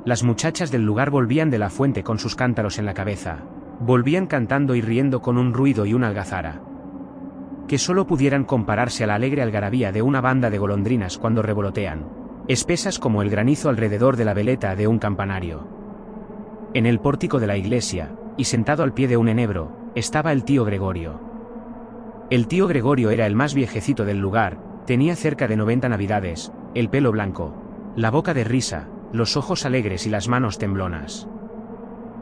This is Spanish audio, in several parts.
Las muchachas del lugar volvían de la fuente con sus cántaros en la cabeza. Volvían cantando y riendo con un ruido y una algazara que solo pudieran compararse a la alegre algarabía de una banda de golondrinas cuando revolotean, espesas como el granizo alrededor de la veleta de un campanario. En el pórtico de la iglesia, y sentado al pie de un enebro, estaba el tío Gregorio. El tío Gregorio era el más viejecito del lugar, tenía cerca de 90 navidades, el pelo blanco, la boca de risa, los ojos alegres y las manos temblonas.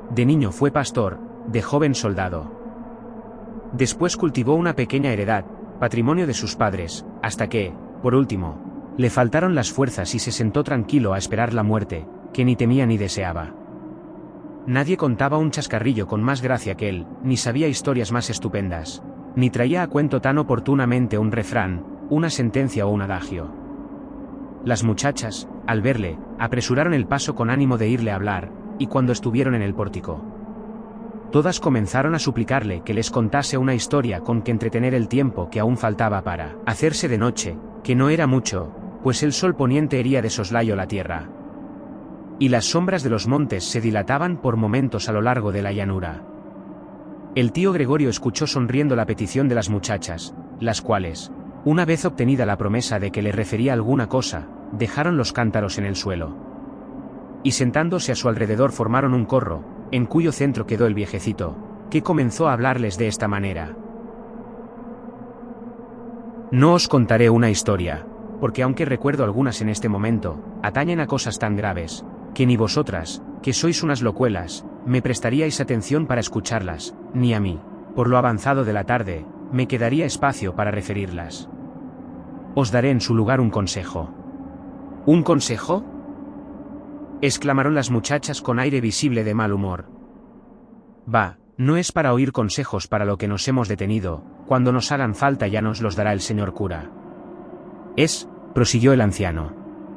De niño fue pastor, de joven soldado. Después cultivó una pequeña heredad, patrimonio de sus padres, hasta que, por último, le faltaron las fuerzas y se sentó tranquilo a esperar la muerte, que ni temía ni deseaba. Nadie contaba un chascarrillo con más gracia que él, ni sabía historias más estupendas, ni traía a cuento tan oportunamente un refrán, una sentencia o un adagio. Las muchachas, al verle, apresuraron el paso con ánimo de irle a hablar, y cuando estuvieron en el pórtico, todas comenzaron a suplicarle que les contase una historia con que entretener el tiempo que aún faltaba para hacerse de noche, que no era mucho, pues el sol poniente hería de soslayo la tierra, y las sombras de los montes se dilataban por momentos a lo largo de la llanura. El tío Gregorio escuchó sonriendo la petición de las muchachas, las cuales, una vez obtenida la promesa de que le refería alguna cosa, dejaron los cántaros en el suelo, y sentándose a su alrededor formaron un corro, en cuyo centro quedó el viejecito, que comenzó a hablarles de esta manera. No os contaré una historia, porque aunque recuerdo algunas en este momento, atañen a cosas tan graves, que ni vosotras, que sois unas locuelas, me prestaríais atención para escucharlas, ni a mí, por lo avanzado de la tarde, me quedaría espacio para referirlas. Os daré en su lugar un consejo. ¿Un consejo?, exclamaron las muchachas con aire visible de mal humor. Va, no es para oír consejos para lo que nos hemos detenido, cuando nos hagan falta ya nos los dará el señor cura. Es, prosiguió el anciano,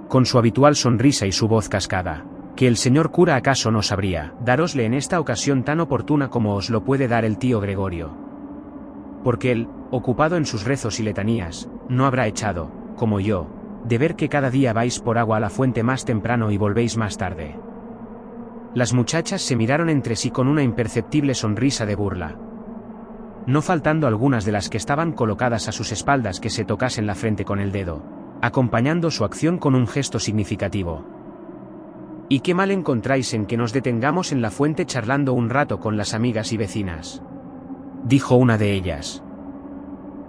con su habitual sonrisa y su voz cascada, que el señor cura acaso no sabría darosle en esta ocasión tan oportuna como os lo puede dar el tío Gregorio. Porque él, ocupado en sus rezos y letanías, no habrá echado, como yo, de ver que cada día vais por agua a la fuente más temprano y volvéis más tarde. Las muchachas se miraron entre sí con una imperceptible sonrisa de burla, no faltando algunas de las que estaban colocadas a sus espaldas que se tocasen la frente con el dedo, acompañando su acción con un gesto significativo. ¿Y qué mal encontráis en que nos detengamos en la fuente charlando un rato con las amigas y vecinas?, dijo una de ellas.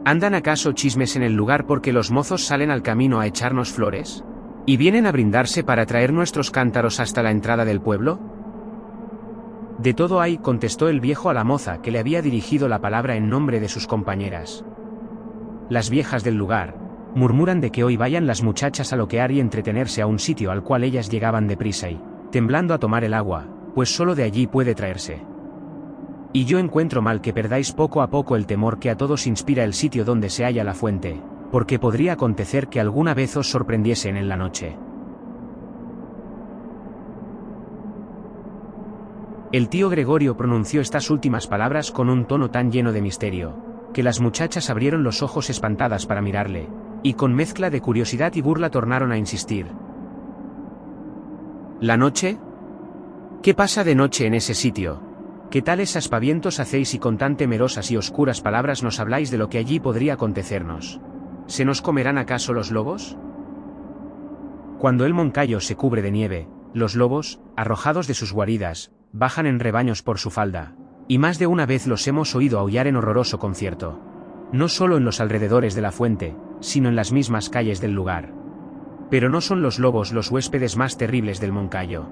¿Andan acaso chismes en el lugar porque los mozos salen al camino a echarnos flores? ¿Y vienen a brindarse para traer nuestros cántaros hasta la entrada del pueblo? De todo hay, contestó el viejo a la moza que le había dirigido la palabra en nombre de sus compañeras. Las viejas del lugar murmuran de que hoy vayan las muchachas a loquear y entretenerse a un sitio al cual ellas llegaban deprisa y, temblando a tomar el agua, pues solo de allí puede traerse. Y yo encuentro mal que perdáis poco a poco el temor que a todos inspira el sitio donde se halla la fuente, porque podría acontecer que alguna vez os sorprendiesen en la noche. El tío Gregorio pronunció estas últimas palabras con un tono tan lleno de misterio, que las muchachas abrieron los ojos espantadas para mirarle, y con mezcla de curiosidad y burla tornaron a insistir. ¿La noche? ¿Qué pasa de noche en ese sitio? ¿Qué tales aspavientos hacéis y con tan temerosas y oscuras palabras nos habláis de lo que allí podría acontecernos? ¿Se nos comerán acaso los lobos? Cuando el moncayo se cubre de nieve, los lobos, arrojados de sus guaridas, bajan en rebaños por su falda, y más de una vez los hemos oído aullar en horroroso concierto. No solo en los alrededores de la fuente, sino en las mismas calles del lugar. Pero no son los lobos los huéspedes más terribles del moncayo.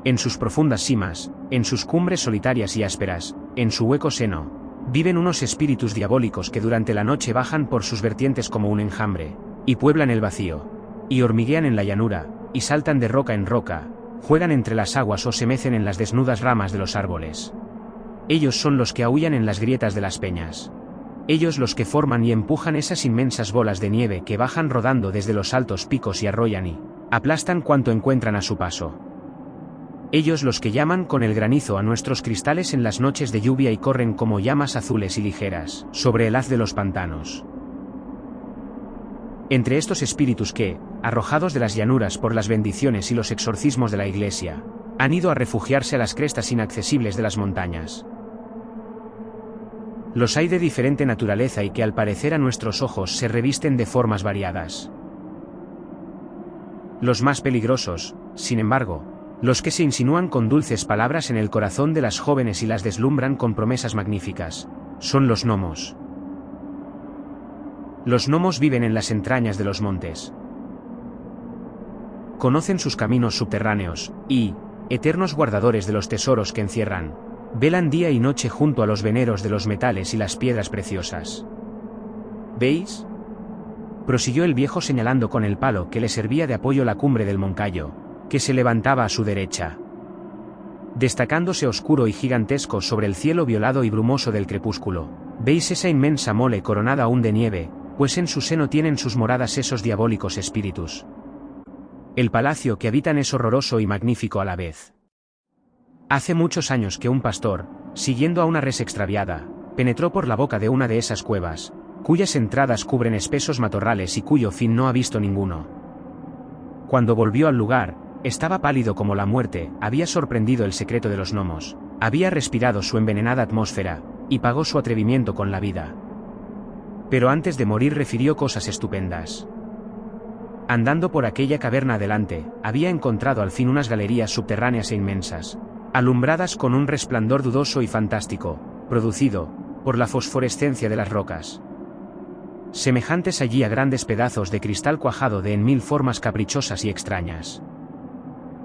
En sus profundas cimas, en sus cumbres solitarias y ásperas, en su hueco seno, viven unos espíritus diabólicos que durante la noche bajan por sus vertientes como un enjambre, y pueblan el vacío, y hormiguean en la llanura, y saltan de roca en roca, juegan entre las aguas o se mecen en las desnudas ramas de los árboles. Ellos son los que aúllan en las grietas de las peñas. Ellos los que forman y empujan esas inmensas bolas de nieve que bajan rodando desde los altos picos y arrollan y aplastan cuanto encuentran a su paso. Ellos los que llaman con el granizo a nuestros cristales en las noches de lluvia y corren como llamas azules y ligeras sobre el haz de los pantanos. Entre estos espíritus que, arrojados de las llanuras por las bendiciones y los exorcismos de la Iglesia, han ido a refugiarse a las crestas inaccesibles de las montañas. Los hay de diferente naturaleza y que al parecer a nuestros ojos se revisten de formas variadas. Los más peligrosos, sin embargo, los que se insinúan con dulces palabras en el corazón de las jóvenes y las deslumbran con promesas magníficas, son los gnomos. Los gnomos viven en las entrañas de los montes. Conocen sus caminos subterráneos, y, eternos guardadores de los tesoros que encierran, velan día y noche junto a los veneros de los metales y las piedras preciosas. ¿Veis?, prosiguió el viejo señalando con el palo que le servía de apoyo la cumbre del moncayo, que se levantaba a su derecha, destacándose oscuro y gigantesco sobre el cielo violado y brumoso del crepúsculo. ¿Veis esa inmensa mole coronada aún de nieve, pues en su seno tienen sus moradas esos diabólicos espíritus? El palacio que habitan es horroroso y magnífico a la vez. Hace muchos años que un pastor, siguiendo a una res extraviada, penetró por la boca de una de esas cuevas, cuyas entradas cubren espesos matorrales y cuyo fin no ha visto ninguno. Cuando volvió al lugar, estaba pálido como la muerte, había sorprendido el secreto de los gnomos, había respirado su envenenada atmósfera, y pagó su atrevimiento con la vida. Pero antes de morir refirió cosas estupendas. Andando por aquella caverna adelante, había encontrado al fin unas galerías subterráneas e inmensas, alumbradas con un resplandor dudoso y fantástico, producido por la fosforescencia de las rocas, semejantes allí a grandes pedazos de cristal cuajado de en mil formas caprichosas y extrañas.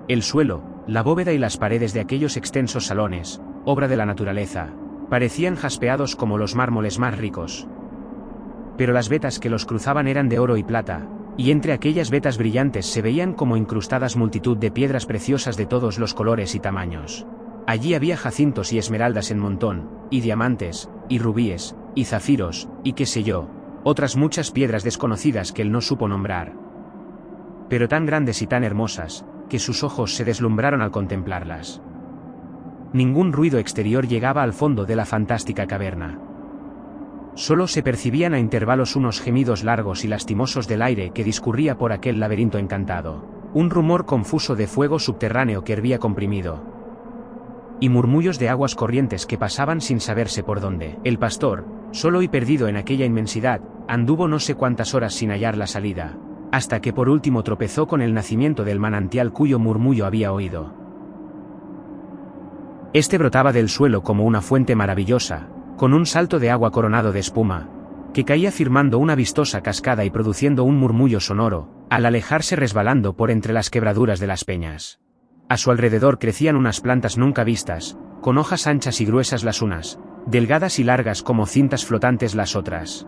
El suelo, la bóveda y las paredes de aquellos extensos salones, obra de la naturaleza, parecían jaspeados como los mármoles más ricos. Pero las vetas que los cruzaban eran de oro y plata, y entre aquellas vetas brillantes se veían como incrustadas multitud de piedras preciosas de todos los colores y tamaños. Allí había jacintos y esmeraldas en montón, y diamantes, y rubíes, y zafiros, y qué sé yo, otras muchas piedras desconocidas que él no supo nombrar, pero tan grandes y tan hermosas, que sus ojos se deslumbraron al contemplarlas. Ningún ruido exterior llegaba al fondo de la fantástica caverna. Solo se percibían a intervalos unos gemidos largos y lastimosos del aire que discurría por aquel laberinto encantado, un rumor confuso de fuego subterráneo que hervía comprimido, y murmullos de aguas corrientes que pasaban sin saberse por dónde. El pastor, solo y perdido en aquella inmensidad, anduvo no sé cuántas horas sin hallar la salida, hasta que por último tropezó con el nacimiento del manantial cuyo murmullo había oído. Este brotaba del suelo como una fuente maravillosa, con un salto de agua coronado de espuma, que caía firmando una vistosa cascada y produciendo un murmullo sonoro, al alejarse resbalando por entre las quebraduras de las peñas. A su alrededor crecían unas plantas nunca vistas, con hojas anchas y gruesas las unas, delgadas y largas como cintas flotantes las otras.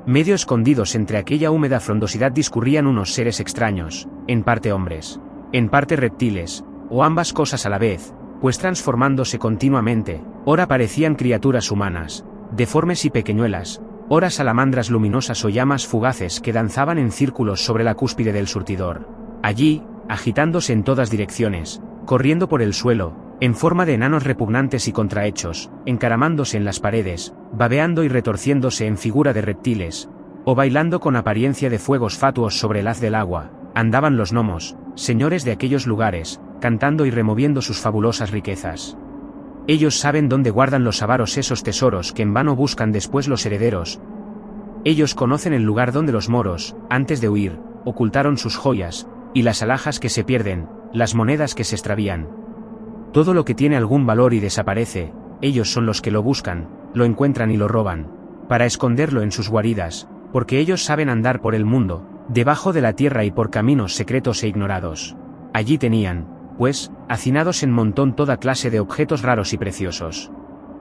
Medio escondidos entre aquella húmeda frondosidad discurrían unos seres extraños, en parte hombres, en parte reptiles, o ambas cosas a la vez, pues transformándose continuamente, ora parecían criaturas humanas, deformes y pequeñuelas, ora salamandras luminosas o llamas fugaces que danzaban en círculos sobre la cúspide del surtidor. Allí, agitándose en todas direcciones, corriendo por el suelo, en forma de enanos repugnantes y contrahechos, encaramándose en las paredes, babeando y retorciéndose en figura de reptiles, o bailando con apariencia de fuegos fatuos sobre el haz del agua, andaban los gnomos, señores de aquellos lugares, cantando y removiendo sus fabulosas riquezas. Ellos saben dónde guardan los avaros esos tesoros que en vano buscan después los herederos. Ellos conocen el lugar donde los moros, antes de huir, ocultaron sus joyas, y las alhajas que se pierden, las monedas que se extravían. Todo lo que tiene algún valor y desaparece, ellos son los que lo buscan, lo encuentran y lo roban, para esconderlo en sus guaridas, porque ellos saben andar por el mundo, debajo de la tierra y por caminos secretos e ignorados. Allí tenían, pues, hacinados en montón toda clase de objetos raros y preciosos.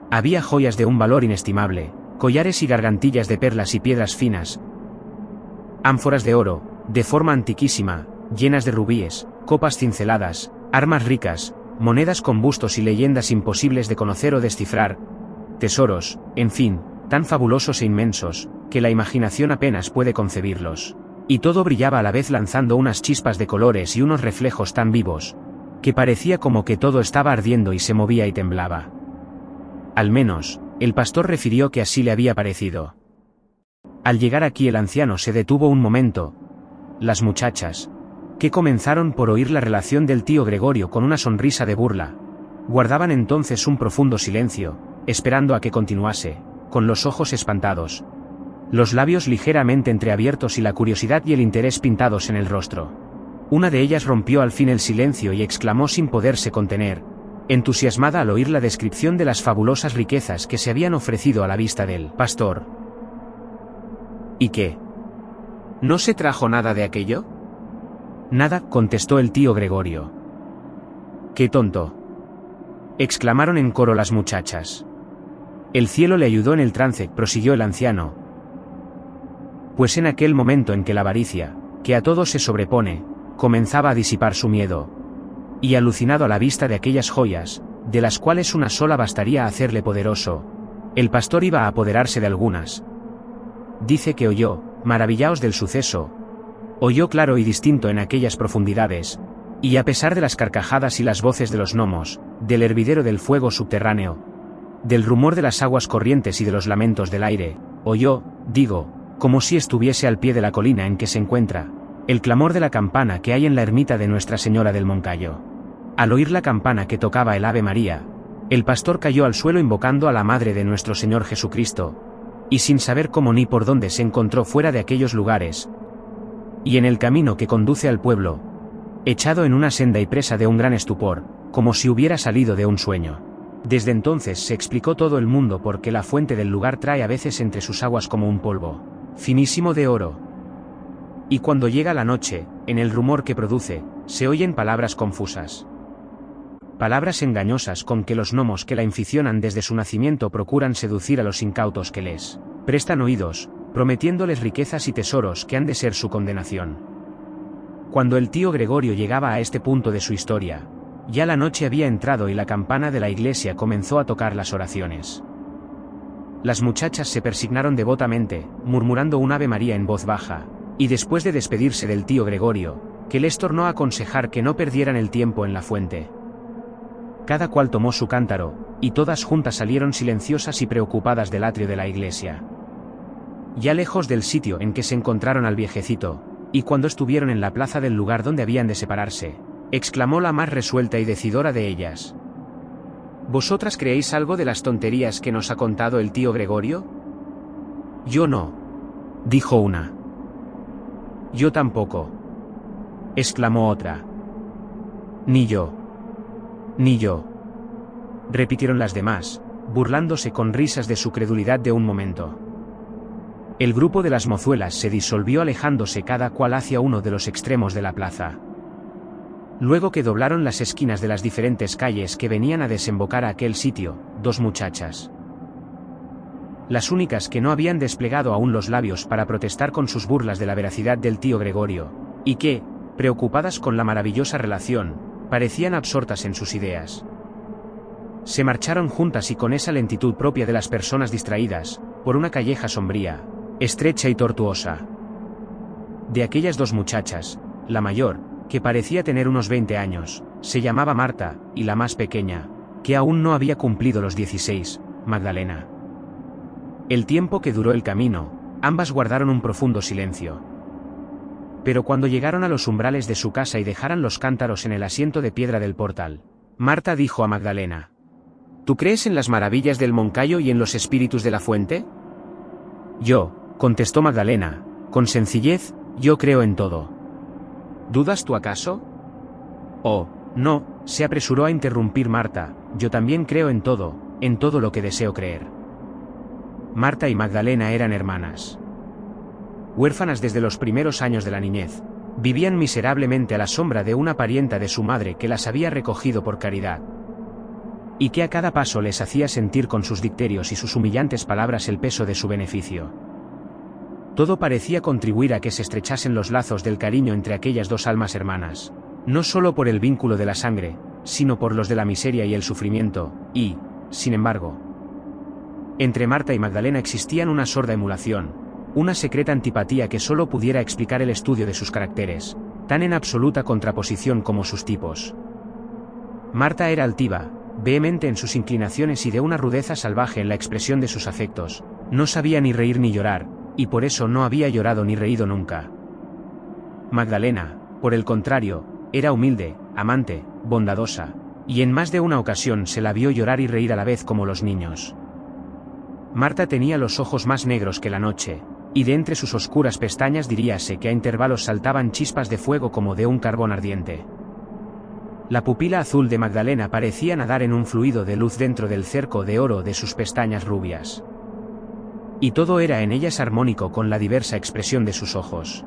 Había joyas de un valor inestimable, collares y gargantillas de perlas y piedras finas, ánforas de oro, de forma antiquísima, llenas de rubíes, copas cinceladas, armas ricas, monedas con bustos y leyendas imposibles de conocer o descifrar, tesoros, en fin, tan fabulosos e inmensos, que la imaginación apenas puede concebirlos. Y todo brillaba a la vez lanzando unas chispas de colores y unos reflejos tan vivos, que parecía como que todo estaba ardiendo y se movía y temblaba. Al menos, el pastor refirió que así le había parecido. Al llegar aquí el anciano se detuvo un momento, las muchachas, que comenzaron por oír la relación del tío Gregorio con una sonrisa de burla, guardaban entonces un profundo silencio, esperando a que continuase, con los ojos espantados, los labios ligeramente entreabiertos y la curiosidad y el interés pintados en el rostro. Una de ellas rompió al fin el silencio y exclamó sin poderse contener, entusiasmada al oír la descripción de las fabulosas riquezas que se habían ofrecido a la vista del pastor. ¿Y qué? ¿No se trajo nada de aquello? Nada, contestó el tío Gregorio. ¡Qué tonto!, exclamaron en coro las muchachas. El cielo le ayudó en el trance, prosiguió el anciano. Pues en aquel momento en que la avaricia, que a todo se sobrepone, comenzaba a disipar su miedo, y alucinado a la vista de aquellas joyas, de las cuales una sola bastaría a hacerle poderoso, el pastor iba a apoderarse de algunas. Dice que oyó, maravillaos del suceso, oyó claro y distinto en aquellas profundidades, y a pesar de las carcajadas y las voces de los gnomos, del hervidero del fuego subterráneo, del rumor de las aguas corrientes y de los lamentos del aire, oyó, digo, como si estuviese al pie de la colina en que se encuentra, el clamor de la campana que hay en la ermita de Nuestra Señora del Moncayo. Al oír la campana que tocaba el Ave María, el pastor cayó al suelo invocando a la Madre de nuestro Señor Jesucristo, y sin saber cómo ni por dónde se encontró fuera de aquellos lugares, y en el camino que conduce al pueblo, echado en una senda y presa de un gran estupor, como si hubiera salido de un sueño. Desde entonces se explicó todo el mundo por qué la fuente del lugar trae a veces entre sus aguas como un polvo finísimo de oro. Y cuando llega la noche, en el rumor que produce, se oyen palabras confusas. Palabras engañosas con que los gnomos que la inficionan desde su nacimiento procuran seducir a los incautos que les prestan oídos, prometiéndoles riquezas y tesoros que han de ser su condenación. Cuando el tío Gregorio llegaba a este punto de su historia, ya la noche había entrado y la campana de la iglesia comenzó a tocar las oraciones. Las muchachas se persignaron devotamente, murmurando un Ave María en voz baja, y después de despedirse del tío Gregorio, que les tornó a aconsejar que no perdieran el tiempo en la fuente. Cada cual tomó su cántaro, y todas juntas salieron silenciosas y preocupadas del atrio de la iglesia. Ya lejos del sitio en que se encontraron al viejecito, y cuando estuvieron en la plaza del lugar donde habían de separarse, exclamó la más resuelta y decidora de ellas: ¿Vosotras creéis algo de las tonterías que nos ha contado el tío Gregorio? Yo no, dijo una. Yo tampoco, exclamó otra. Ni yo, repitieron las demás, burlándose con risas de su credulidad de un momento. El grupo de las mozuelas se disolvió alejándose cada cual hacia uno de los extremos de la plaza. Luego que doblaron las esquinas de las diferentes calles que venían a desembocar a aquel sitio, dos muchachas, las únicas que no habían desplegado aún los labios para protestar con sus burlas de la veracidad del tío Gregorio, y que, preocupadas con la maravillosa relación, parecían absortas en sus ideas, se marcharon juntas y con esa lentitud propia de las personas distraídas, por una calleja sombría, estrecha y tortuosa. De aquellas dos muchachas, la mayor, que parecía tener unos 20 años, se llamaba Marta, y la más pequeña, que aún no había cumplido los 16, Magdalena. El tiempo que duró el camino, ambas guardaron un profundo silencio. Pero cuando llegaron a los umbrales de su casa y dejaran los cántaros en el asiento de piedra del portal, Marta dijo a Magdalena: ¿Tú crees en las maravillas del Moncayo y en los espíritus de la fuente? Yo, contestó Magdalena, con sencillez, yo creo en todo. ¿Dudas tú acaso? Oh, no, se apresuró a interrumpir Marta, yo también creo en todo lo que deseo creer. Marta y Magdalena eran hermanas. Huérfanas desde los primeros años de la niñez, vivían miserablemente a la sombra de una parienta de su madre que las había recogido por caridad, y que a cada paso les hacía sentir con sus dicterios y sus humillantes palabras el peso de su beneficio. Todo parecía contribuir a que se estrechasen los lazos del cariño entre aquellas dos almas hermanas, no solo por el vínculo de la sangre, sino por los de la miseria y el sufrimiento, y, sin embargo, entre Marta y Magdalena existían una sorda emulación, una secreta antipatía que solo pudiera explicar el estudio de sus caracteres, tan en absoluta contraposición como sus tipos. Marta era altiva, vehemente en sus inclinaciones y de una rudeza salvaje en la expresión de sus afectos, no sabía ni reír ni llorar, y por eso no había llorado ni reído nunca. Magdalena, por el contrario, era humilde, amante, bondadosa, y en más de una ocasión se la vio llorar y reír a la vez como los niños. Marta tenía los ojos más negros que la noche, y de entre sus oscuras pestañas diríase que a intervalos saltaban chispas de fuego como de un carbón ardiente. La pupila azul de Magdalena parecía nadar en un fluido de luz dentro del cerco de oro de sus pestañas rubias. Y todo era en ellas armónico con la diversa expresión de sus ojos.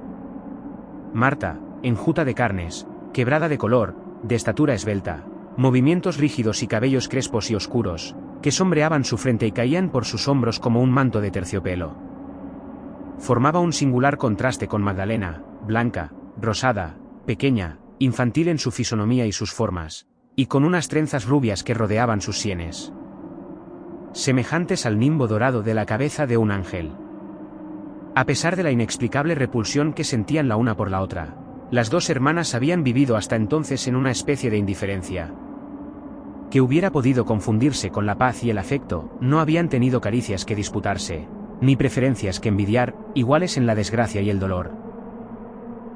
Marta, enjuta de carnes, quebrada de color, de estatura esbelta, movimientos rígidos y cabellos crespos y oscuros, que sombreaban su frente y caían por sus hombros como un manto de terciopelo. Formaba un singular contraste con Magdalena, blanca, rosada, pequeña, infantil en su fisonomía y sus formas, y con unas trenzas rubias que rodeaban sus sienes, semejantes al nimbo dorado de la cabeza de un ángel. A pesar de la inexplicable repulsión que sentían la una por la otra, las dos hermanas habían vivido hasta entonces en una especie de indiferencia que hubiera podido confundirse con la paz y el afecto. No habían tenido caricias que disputarse, ni preferencias que envidiar, iguales en la desgracia y el dolor.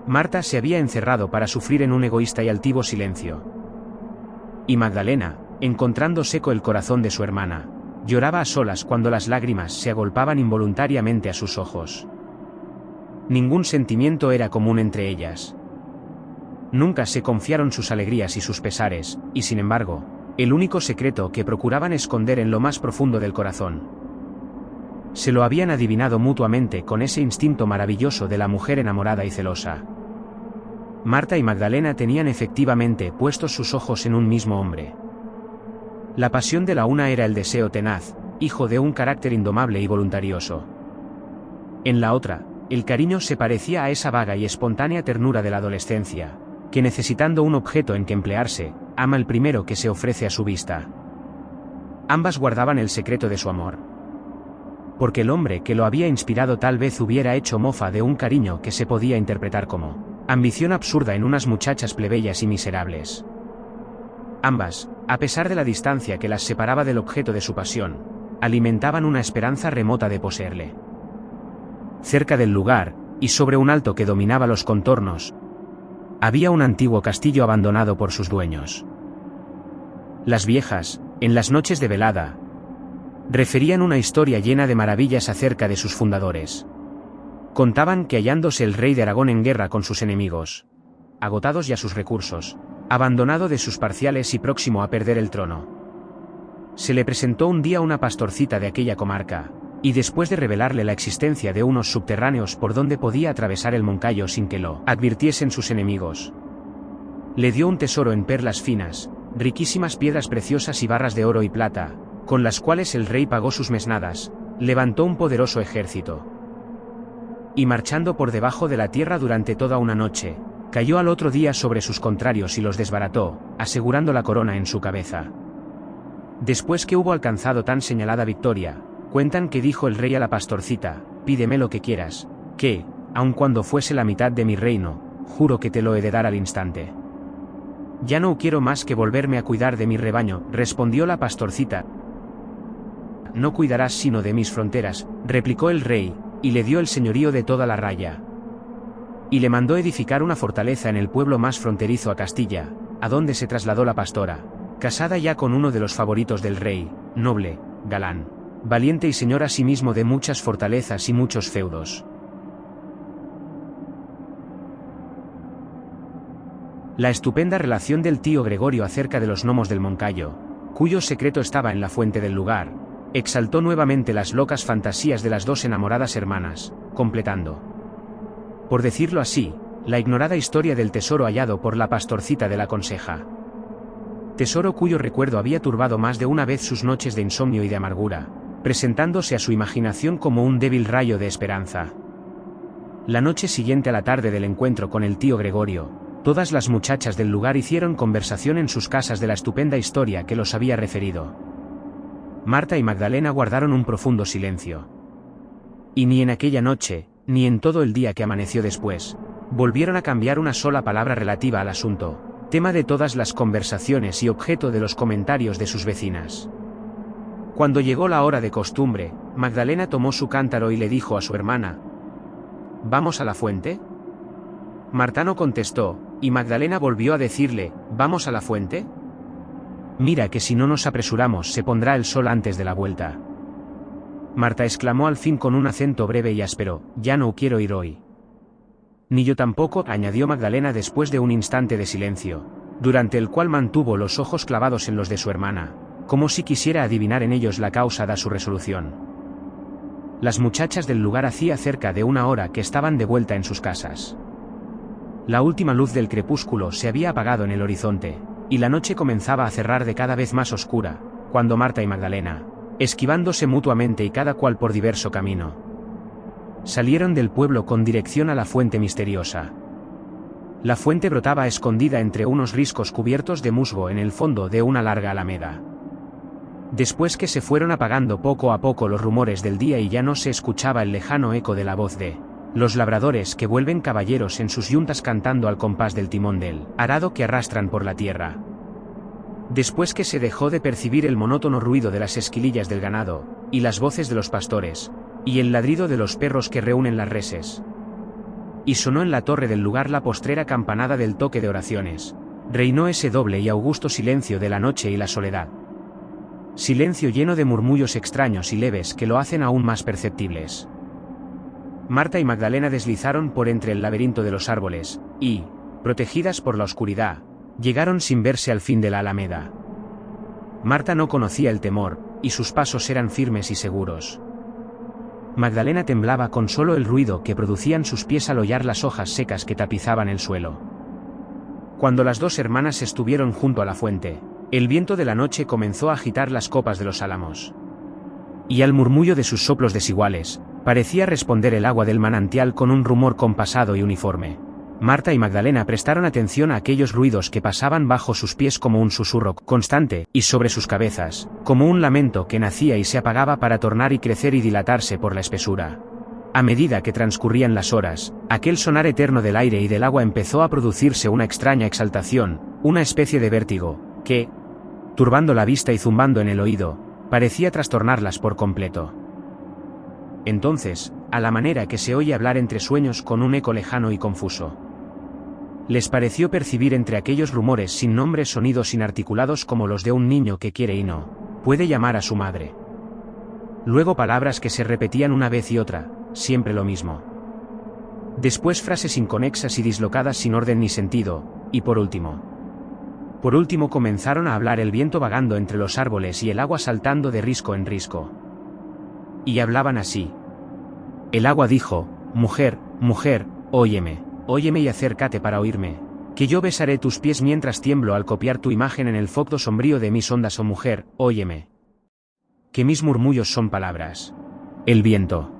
Marta se había encerrado para sufrir en un egoísta y altivo silencio. Y Magdalena, encontrando seco el corazón de su hermana, lloraba a solas cuando las lágrimas se agolpaban involuntariamente a sus ojos. Ningún sentimiento era común entre ellas. Nunca se confiaron sus alegrías y sus pesares, y sin embargo, el único secreto que procuraban esconder en lo más profundo del corazón, se lo habían adivinado mutuamente con ese instinto maravilloso de la mujer enamorada y celosa. Marta y Magdalena tenían efectivamente puestos sus ojos en un mismo hombre. La pasión de la una era el deseo tenaz, hijo de un carácter indomable y voluntarioso. En la otra, el cariño se parecía a esa vaga y espontánea ternura de la adolescencia, que necesitando un objeto en que emplearse, ama el primero que se ofrece a su vista. Ambas guardaban el secreto de su amor, porque el hombre que lo había inspirado tal vez hubiera hecho mofa de un cariño que se podía interpretar como ambición absurda en unas muchachas plebeyas y miserables. Ambas, a pesar de la distancia que las separaba del objeto de su pasión, alimentaban una esperanza remota de poseerle. Cerca del lugar, y sobre un alto que dominaba los contornos, había un antiguo castillo abandonado por sus dueños. Las viejas, en las noches de velada, referían una historia llena de maravillas acerca de sus fundadores. Contaban que hallándose el rey de Aragón en guerra con sus enemigos, agotados ya sus recursos, abandonado de sus parciales y próximo a perder el trono, se le presentó un día una pastorcita de aquella comarca, y después de revelarle la existencia de unos subterráneos por donde podía atravesar el Moncayo sin que lo advirtiesen sus enemigos, le dio un tesoro en perlas finas, riquísimas piedras preciosas y barras de oro y plata, con las cuales el rey pagó sus mesnadas, levantó un poderoso ejército, y marchando por debajo de la tierra durante toda una noche, cayó al otro día sobre sus contrarios y los desbarató, asegurando la corona en su cabeza. Después que hubo alcanzado tan señalada victoria, cuentan que dijo el rey a la pastorcita: pídeme lo que quieras, que, aun cuando fuese la mitad de mi reino, juro que te lo he de dar al instante. Ya no quiero más que volverme a cuidar de mi rebaño, respondió la pastorcita. No cuidarás sino de mis fronteras, replicó el rey, y le dio el señorío de toda la raya. Y le mandó edificar una fortaleza en el pueblo más fronterizo a Castilla, a donde se trasladó la pastora, casada ya con uno de los favoritos del rey, noble, galán, valiente y señor asimismo de muchas fortalezas y muchos feudos. La estupenda relación del tío Gregorio acerca de los gnomos del Moncayo, cuyo secreto estaba en la fuente del lugar, exaltó nuevamente las locas fantasías de las dos enamoradas hermanas, completando, por decirlo así, la ignorada historia del tesoro hallado por la pastorcita de la Conseja. Tesoro cuyo recuerdo había turbado más de una vez sus noches de insomnio y de amargura, presentándose a su imaginación como un débil rayo de esperanza. La noche siguiente a la tarde del encuentro con el tío Gregorio, todas las muchachas del lugar hicieron conversación en sus casas de la estupenda historia que los había referido. Marta y Magdalena guardaron un profundo silencio. Y ni en aquella noche, ni en todo el día que amaneció después, volvieron a cambiar una sola palabra relativa al asunto, tema de todas las conversaciones y objeto de los comentarios de sus vecinas. Cuando llegó la hora de costumbre, Magdalena tomó su cántaro y le dijo a su hermana: ¿Vamos a la fuente? Marta no contestó, y Magdalena volvió a decirle, ¿vamos a la fuente? Mira que si no nos apresuramos se pondrá el sol antes de la vuelta. Marta exclamó al fin con un acento breve y áspero, ya no quiero ir hoy. Ni yo tampoco, añadió Magdalena después de un instante de silencio, durante el cual mantuvo los ojos clavados en los de su hermana, como si quisiera adivinar en ellos la causa de su resolución. Las muchachas del lugar hacía cerca de una hora que estaban de vuelta en sus casas. La última luz del crepúsculo se había apagado en el horizonte, y la noche comenzaba a cerrar de cada vez más oscura, cuando Marta y Magdalena, esquivándose mutuamente y cada cual por diverso camino, salieron del pueblo con dirección a la fuente misteriosa. La fuente brotaba escondida entre unos riscos cubiertos de musgo en el fondo de una larga alameda. Después que se fueron apagando poco a poco los rumores del día y ya no se escuchaba el lejano eco de la voz de los labradores que vuelven caballeros en sus yuntas cantando al compás del timón del arado que arrastran por la tierra. Después que se dejó de percibir el monótono ruido de las esquilillas del ganado, y las voces de los pastores, y el ladrido de los perros que reúnen las reses, y sonó en la torre del lugar la postrera campanada del toque de oraciones, reinó ese doble y augusto silencio de la noche y la soledad. Silencio lleno de murmullos extraños y leves que lo hacen aún más perceptibles. Marta y Magdalena deslizaron por entre el laberinto de los árboles, y, protegidas por la oscuridad, llegaron sin verse al fin de la alameda. Marta no conocía el temor, y sus pasos eran firmes y seguros. Magdalena temblaba con solo el ruido que producían sus pies al hollar las hojas secas que tapizaban el suelo. Cuando las dos hermanas estuvieron junto a la fuente, el viento de la noche comenzó a agitar las copas de los álamos. Y al murmullo de sus soplos desiguales, parecía responder el agua del manantial con un rumor compasado y uniforme. Marta y Magdalena prestaron atención a aquellos ruidos que pasaban bajo sus pies como un susurro constante, y sobre sus cabezas, como un lamento que nacía y se apagaba para tornar y crecer y dilatarse por la espesura. A medida que transcurrían las horas, aquel sonar eterno del aire y del agua empezó a producirse una extraña exaltación, una especie de vértigo, que, turbando la vista y zumbando en el oído, parecía trastornarlas por completo. Entonces, a la manera que se oye hablar entre sueños con un eco lejano y confuso, les pareció percibir entre aquellos rumores sin nombre sonidos inarticulados como los de un niño que quiere y no puede llamar a su madre. Luego palabras que se repetían una vez y otra, siempre lo mismo. Después frases inconexas y dislocadas sin orden ni sentido, y por último comenzaron a hablar el viento vagando entre los árboles y el agua saltando de risco en risco. Y hablaban así. El agua dijo, mujer, mujer, óyeme y acércate para oírme, que yo besaré tus pies mientras tiemblo al copiar tu imagen en el fondo sombrío de mis ondas, oh mujer, óyeme. Que mis murmullos son palabras. El viento.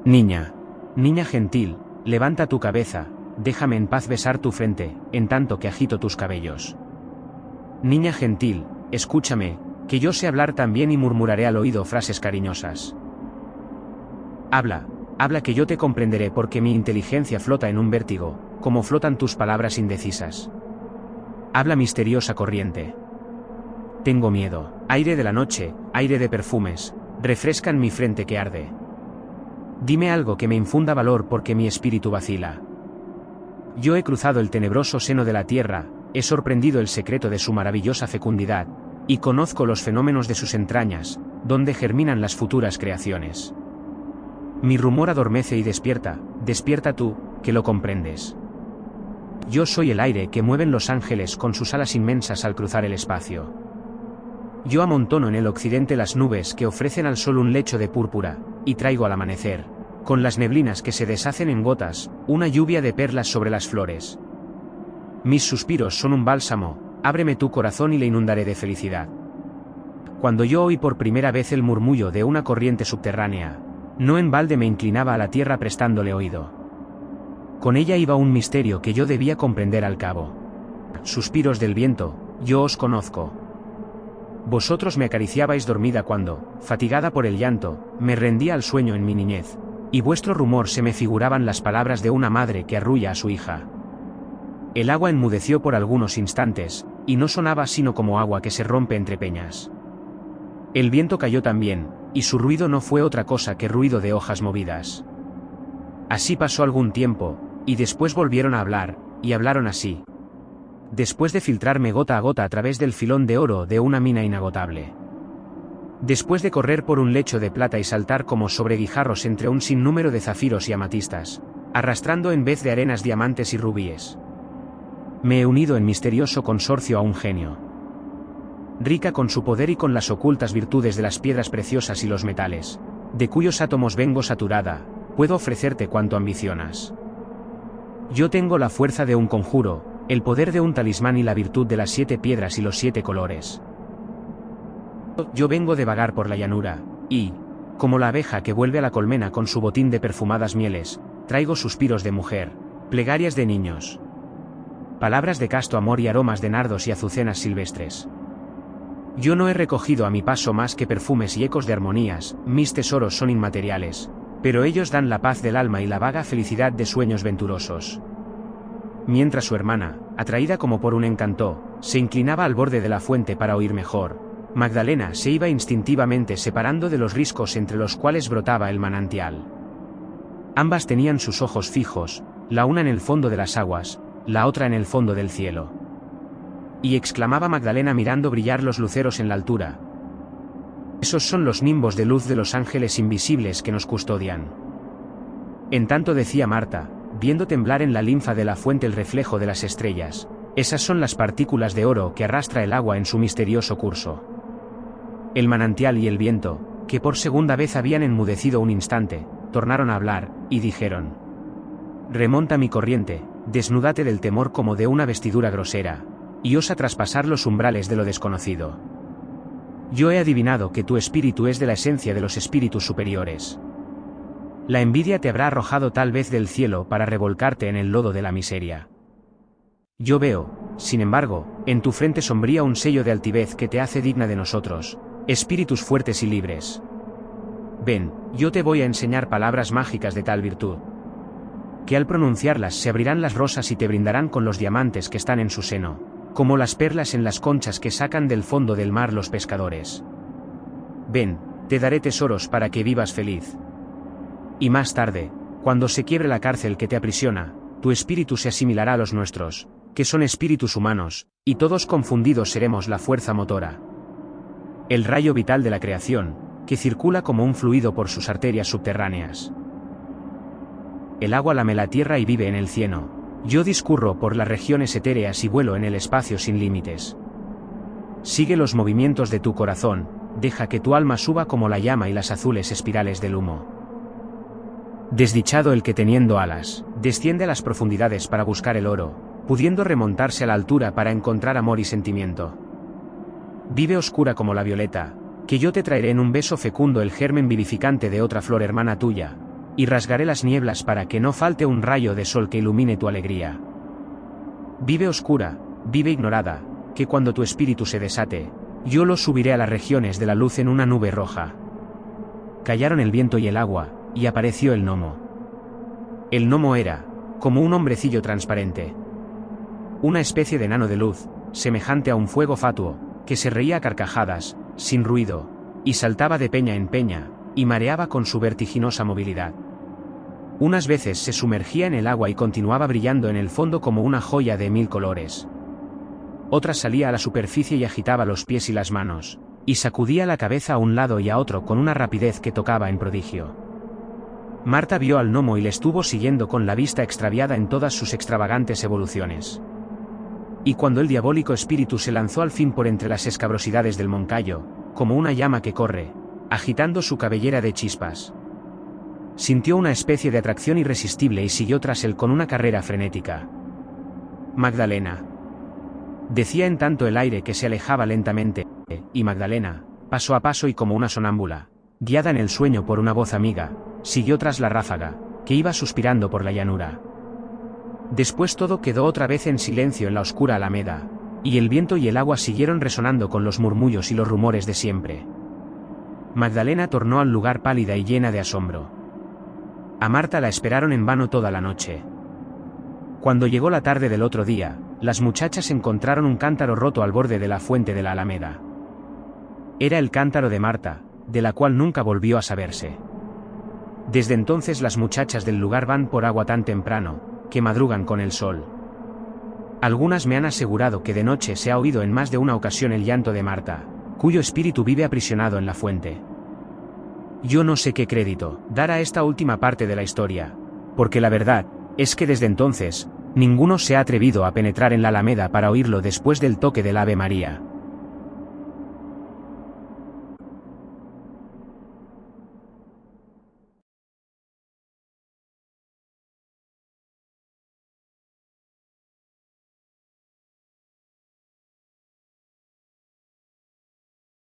Niña gentil, levanta tu cabeza, déjame en paz besar tu frente, en tanto que agito tus cabellos. Niña gentil, escúchame, que yo sé hablar también y murmuraré al oído frases cariñosas. Habla que yo te comprenderé porque mi inteligencia flota en un vértigo, como flotan tus palabras indecisas. Habla misteriosa corriente. Tengo miedo, aire de la noche, aire de perfumes, refrescan mi frente que arde. Dime algo que me infunda valor porque mi espíritu vacila. Yo he cruzado el tenebroso seno de la tierra, he sorprendido el secreto de su maravillosa fecundidad, y conozco los fenómenos de sus entrañas, donde germinan las futuras creaciones. Mi rumor adormece y despierta tú, que lo comprendes. Yo soy el aire que mueven los ángeles con sus alas inmensas al cruzar el espacio. Yo amontono en el occidente las nubes que ofrecen al sol un lecho de púrpura, y traigo al amanecer, con las neblinas que se deshacen en gotas, una lluvia de perlas sobre las flores. Mis suspiros son un bálsamo, ábreme tu corazón y le inundaré de felicidad. Cuando yo oí por primera vez el murmullo de una corriente subterránea, no en balde me inclinaba a la tierra prestándole oído. Con ella iba un misterio que yo debía comprender al cabo. Suspiros del viento, yo os conozco. Vosotros me acariciabais dormida cuando, fatigada por el llanto, me rendía al sueño en mi niñez, y vuestro rumor se me figuraban las palabras de una madre que arrulla a su hija. El agua enmudeció por algunos instantes, y no sonaba sino como agua que se rompe entre peñas. El viento cayó también, y su ruido no fue otra cosa que ruido de hojas movidas. Así pasó algún tiempo, Y después volvieron a hablar, y hablaron así. Después de filtrarme gota a gota a través del filón de oro de una mina inagotable. Después de correr por un lecho de plata y saltar como sobre guijarros entre un sinnúmero de zafiros y amatistas, arrastrando en vez de arenas diamantes y rubíes. Me he unido en misterioso consorcio a un genio. Rica con su poder y con las ocultas virtudes de las piedras preciosas y los metales, de cuyos átomos vengo saturada, puedo ofrecerte cuanto ambicionas. Yo tengo la fuerza de un conjuro, el poder de un talismán y la virtud de las 7 piedras y los 7 colores. Yo vengo de vagar por la llanura, y, como la abeja que vuelve a la colmena con su botín de perfumadas mieles, traigo suspiros de mujer, plegarias de niños, palabras de casto amor y aromas de nardos y azucenas silvestres. Yo no he recogido a mi paso más que perfumes y ecos de armonías, mis tesoros son inmateriales, pero ellos dan la paz del alma y la vaga felicidad de sueños venturosos. Mientras su hermana, atraída como por un encanto, se inclinaba al borde de la fuente para oír mejor, Magdalena se iba instintivamente separando de los riscos entre los cuales brotaba el manantial. Ambas tenían sus ojos fijos, la una en el fondo de las aguas, la otra en el fondo del cielo. Y exclamaba Magdalena mirando brillar los luceros en la altura. Esos son los nimbos de luz de los ángeles invisibles que nos custodian. En tanto decía Marta, viendo temblar en la linfa de la fuente el reflejo de las estrellas, esas son las partículas de oro que arrastra el agua en su misterioso curso. El manantial y el viento, que por segunda vez habían enmudecido un instante, tornaron a hablar, y dijeron: remonta mi corriente, desnúdate del temor como de una vestidura grosera, y osa traspasar los umbrales de lo desconocido. Yo he adivinado que tu espíritu es de la esencia de los espíritus superiores. La envidia te habrá arrojado tal vez del cielo para revolcarte en el lodo de la miseria. Yo veo, sin embargo, en tu frente sombría un sello de altivez que te hace digna de nosotros, espíritus fuertes y libres. Ven, yo te voy a enseñar palabras mágicas de tal virtud, que al pronunciarlas se abrirán las rosas y te brindarán con los diamantes que están en su seno, como las perlas en las conchas que sacan del fondo del mar los pescadores. Ven, te daré tesoros para que vivas feliz. Y más tarde, cuando se quiebre la cárcel que te aprisiona, tu espíritu se asimilará a los nuestros, que son espíritus humanos, y todos confundidos seremos la fuerza motora. El rayo vital de la creación, que circula como un fluido por sus arterias subterráneas. El agua lame la tierra y vive en el cieno. Yo discurro por las regiones etéreas y vuelo en el espacio sin límites. Sigue los movimientos de tu corazón, deja que tu alma suba como la llama y las azules espirales del humo. Desdichado el que teniendo alas, desciende a las profundidades para buscar el oro, pudiendo remontarse a la altura para encontrar amor y sentimiento. Vive oscura como la violeta, que yo te traeré en un beso fecundo el germen vivificante de otra flor hermana tuya, y rasgaré las nieblas para que no falte un rayo de sol que ilumine tu alegría. Vive oscura, vive ignorada, que cuando tu espíritu se desate, yo lo subiré a las regiones de la luz en una nube roja. Callaron el viento y el agua, y apareció el gnomo. El gnomo era, como un hombrecillo transparente. Una especie de enano de luz, semejante a un fuego fatuo, que se reía a carcajadas, sin ruido, y saltaba de peña en peña, y mareaba con su vertiginosa movilidad. Unas veces se sumergía en el agua y continuaba brillando en el fondo como una joya de 1000 colores. Otras salía a la superficie y agitaba los pies y las manos, y sacudía la cabeza a un lado y a otro con una rapidez que tocaba en prodigio. Marta vio al gnomo y le estuvo siguiendo con la vista extraviada en todas sus extravagantes evoluciones. Y cuando el diabólico espíritu se lanzó al fin por entre las escabrosidades del Moncayo, como una llama que corre, agitando su cabellera de chispas, sintió una especie de atracción irresistible y siguió tras él con una carrera frenética. Magdalena. Decía en tanto el aire que se alejaba lentamente, y Magdalena, paso a paso y como una sonámbula, guiada en el sueño por una voz amiga, siguió tras la ráfaga, que iba suspirando por la llanura. Después todo quedó otra vez en silencio en la oscura alameda, y el viento y el agua siguieron resonando con los murmullos y los rumores de siempre. Magdalena tornó al lugar pálida y llena de asombro. A Marta la esperaron en vano toda la noche. Cuando llegó la tarde del otro día, las muchachas encontraron un cántaro roto al borde de la fuente de la alameda. Era el cántaro de Marta, de la cual nunca volvió a saberse. Desde entonces las muchachas del lugar van por agua tan temprano, que madrugan con el sol. Algunas me han asegurado que de noche se ha oído en más de una ocasión el llanto de Marta, cuyo espíritu vive aprisionado en la fuente. Yo no sé qué crédito dar a esta última parte de la historia, porque la verdad es que desde entonces, ninguno se ha atrevido a penetrar en la Alameda para oírlo después del toque del Ave María.